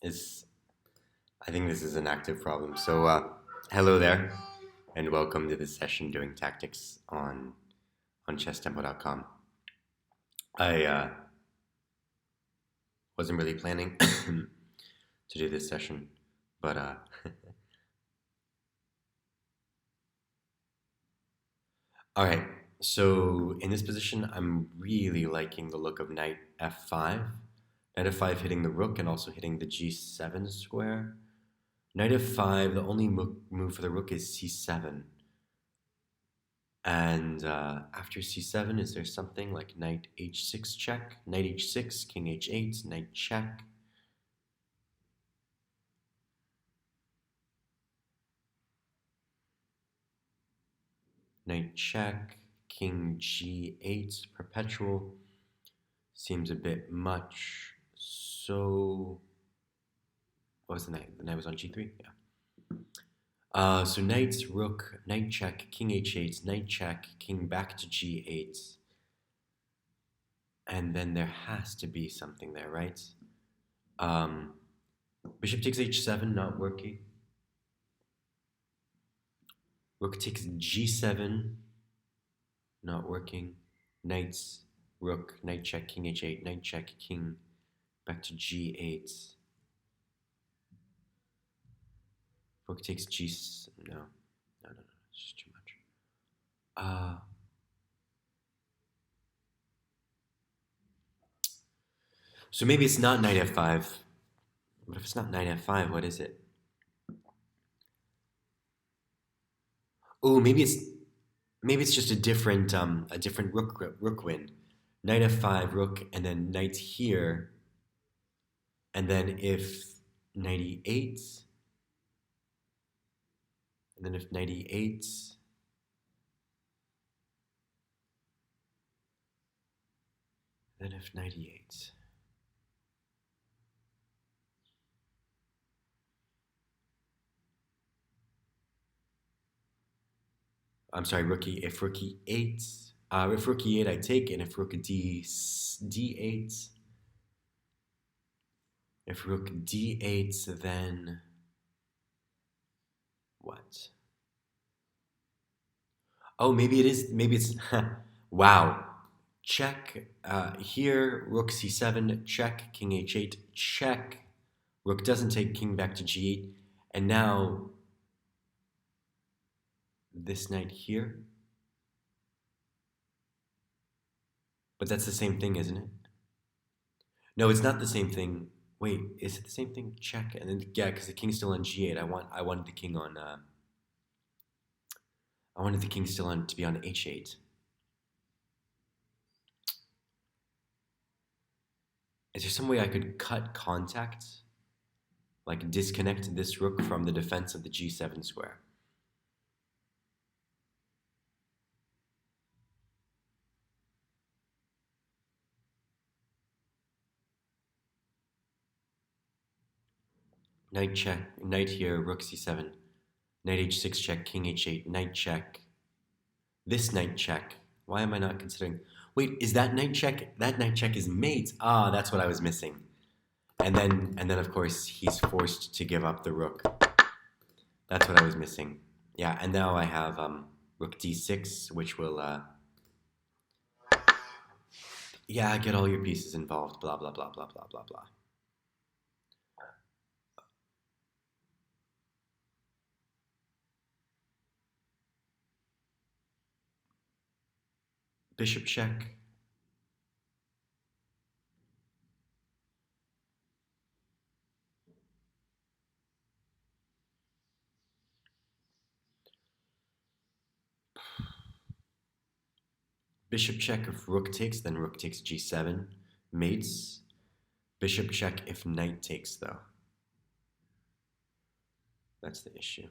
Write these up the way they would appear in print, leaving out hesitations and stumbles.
is I think this is an active problem. So hello there, and welcome to this session doing tactics on chesstempo.com. I wasn't really planning to do this session, but all right. So in this position, I'm really liking the look of knight f5. Knight f5 hitting the rook and also hitting the g7 square. Knight f5, the only move for the rook is c7. And after c7, is there something like knight h6 check, knight h6, king h8, knight check? Knight check, king g8, perpetual. Seems a bit much. So, what was the knight? The knight was on g3? Yeah. So knight, rook, knight check, king h8, knight check, king back to g8. And then there has to be something there, right? Um, Bishop takes h7, not working. Rook takes g7, not working. Knights, rook, knight check, king h8, knight check, king back to g8. Rook takes g. No, it's just too much. So maybe it's not knight f5. But if it's not knight f5, what is it? Oh, maybe it's just a different rook win. Knight f5, rook, and then knight here, and then if knight e8, and then if knight e8, then if knight e8. I'm sorry, if rook e8, if rook e8 I take, and if rook d8, if rook d8, then what? Oh, maybe it's, wow. Check, here, rook c7, check, king h8, check. Rook doesn't take, king back to g8, and now this knight here. But that's the same thing, isn't it? No, it's not the same thing. Wait, is it the same thing? Check, and then yeah, because the king's still on g8. I wanted the king on. I wanted the king still on to be on h8. Is there some way I could cut contact, like disconnect this rook from the defense of the g7 square? Knight check, knight here, rook c7, knight h6 check, king h8, knight check. This knight check. Why am I not considering? Wait, is that knight check? That knight check is mate. Ah, that's what I was missing. And then of course he's forced to give up the rook. That's what I was missing. Yeah, and now I have rook d6, which will yeah, get all your pieces involved. Blah blah blah blah blah blah blah. Bishop check. Bishop check if rook takes, then rook takes g7. Mates. Bishop check if knight takes, though. That's the issue.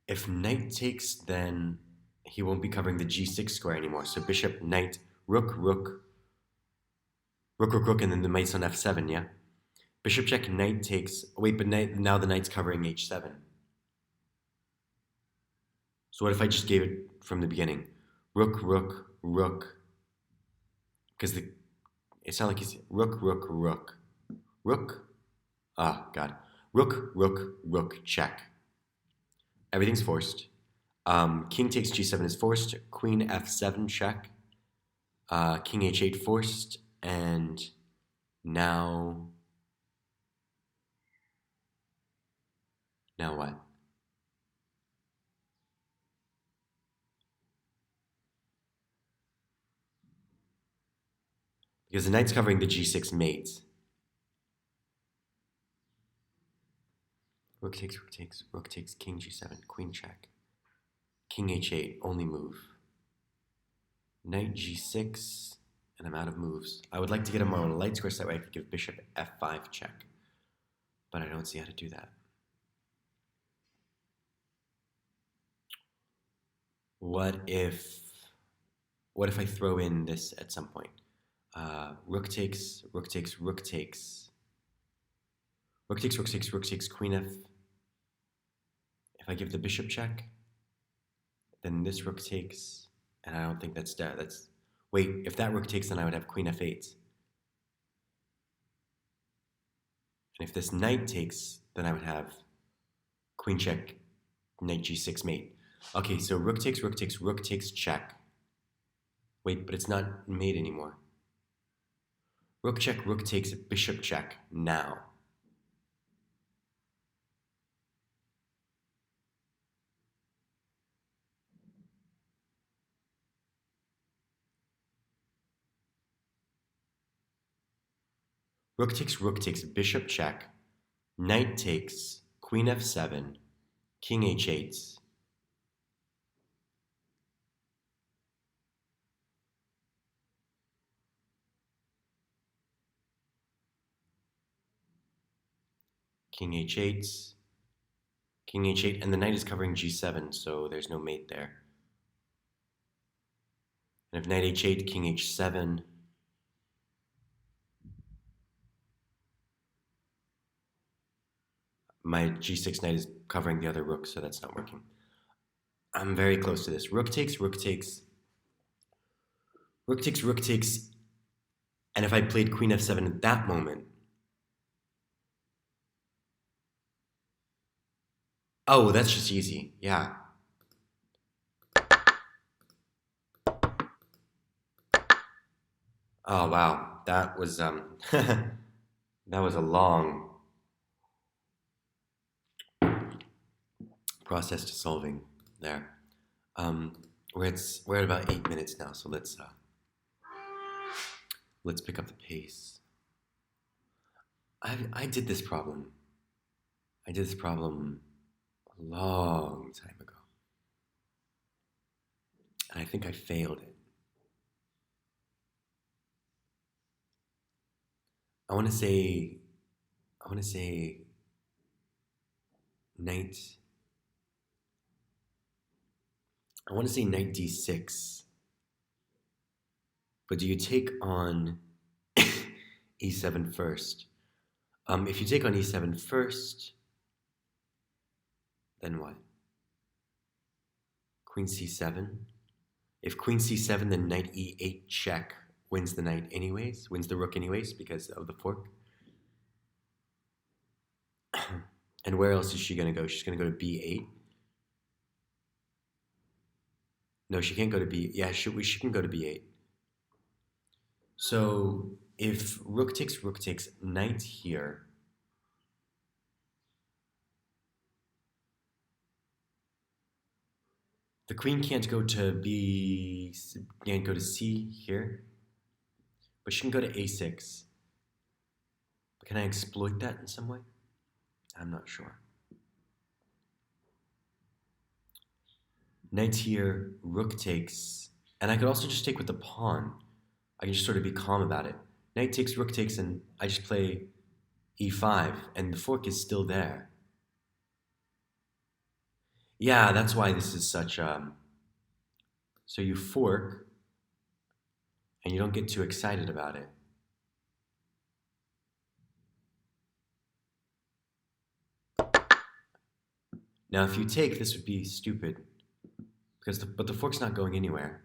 If knight takes, then he won't be covering the g6 square anymore. So bishop, knight, rook, rook, rook, rook, rook, and then the knight's on f7, yeah? Bishop check, knight takes. Wait, but now the knight's covering h7. So what if I just gave it from the beginning? Rook, rook, rook, because it's not like he's rook, rook, rook, rook. Ah, God. Rook, rook, rook, check. Everything's forced. King takes g7 is forced. Queen f7 check. King h8 forced. And now what? Because the knight's covering the g6 mate. Rook takes, king g7, queen check. King h8, only move. Knight g6, and I'm out of moves. I would like to get him on a light square so that way I could give bishop f5 check. But I don't see how to do that. What if I throw in this at some point? Rook takes, rook takes, rook takes. Rook takes, rook takes, rook takes, queen f. If I give the bishop check, then this rook takes, and I don't think that's dead. Wait, if that rook takes, then I would have queen f8. And if this knight takes, then I would have queen check, knight g6 mate. Okay, so rook takes, rook takes, rook takes, check. Wait, but it's not mate anymore. Rook check, rook takes, bishop check, now. Rook takes, bishop check, knight takes, queen f7, king h8. King h8, king h8, and the knight is covering g7, so there's no mate there. And if knight h8, king h7, my g6 knight is covering the other rook, so that's not working. I'm very close to this. Rook takes, rook takes, rook takes, rook takes, and if I played queen f7 at that moment, oh, that's just easy, yeah. Oh, wow, that was, that was a long process to solving there. We're at about 8 minutes now, so let's pick up the pace. I did this problem. I did this problem a long time ago, and I think I failed it. I want to say knight. I want to say knight d6. But do you take on e7 first? If you take on e7 first, then what? Queen c7. If queen c7, then knight e8 check wins the knight anyways, wins the rook anyways because of the fork. And where else is she going to go? She's going to go to b8. No, she can't go to b8. Yeah, she can go to b8. So if rook takes, knight here, the queen can't go to can't go to c here, but she can go to a6. But can I exploit that in some way? I'm not sure. Knight here, rook takes, and I could also just take with the pawn. I can just sort of be calm about it. Knight takes, rook takes, and I just play e5, and the fork is still there. Yeah, that's why this is such so you fork, and you don't get too excited about it. Now, if you take, this would be stupid, but the fork's not going anywhere.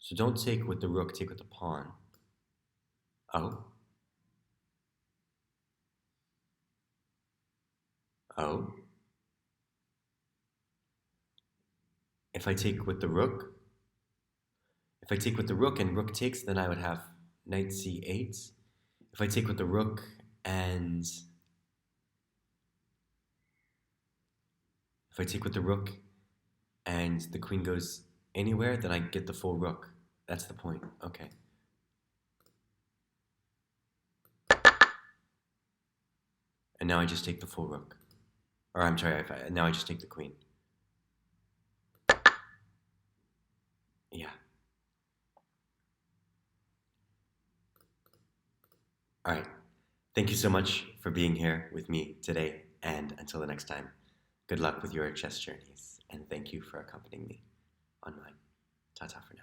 So don't take with the rook, take with the pawn. Oh. Oh. If I take with the rook, if I take with the rook and rook takes, then I would have knight c8. If I take with the rook and if I take with the rook and the queen goes anywhere, then I get the full rook. That's the point. Okay. And now I just take the full rook. Or I'm sorry, now I just take the queen. Yeah. All right. Thank you so much for being here with me today. And until the next time, good luck with your chess journeys. And thank you for accompanying me on mine. Ta-ta for now.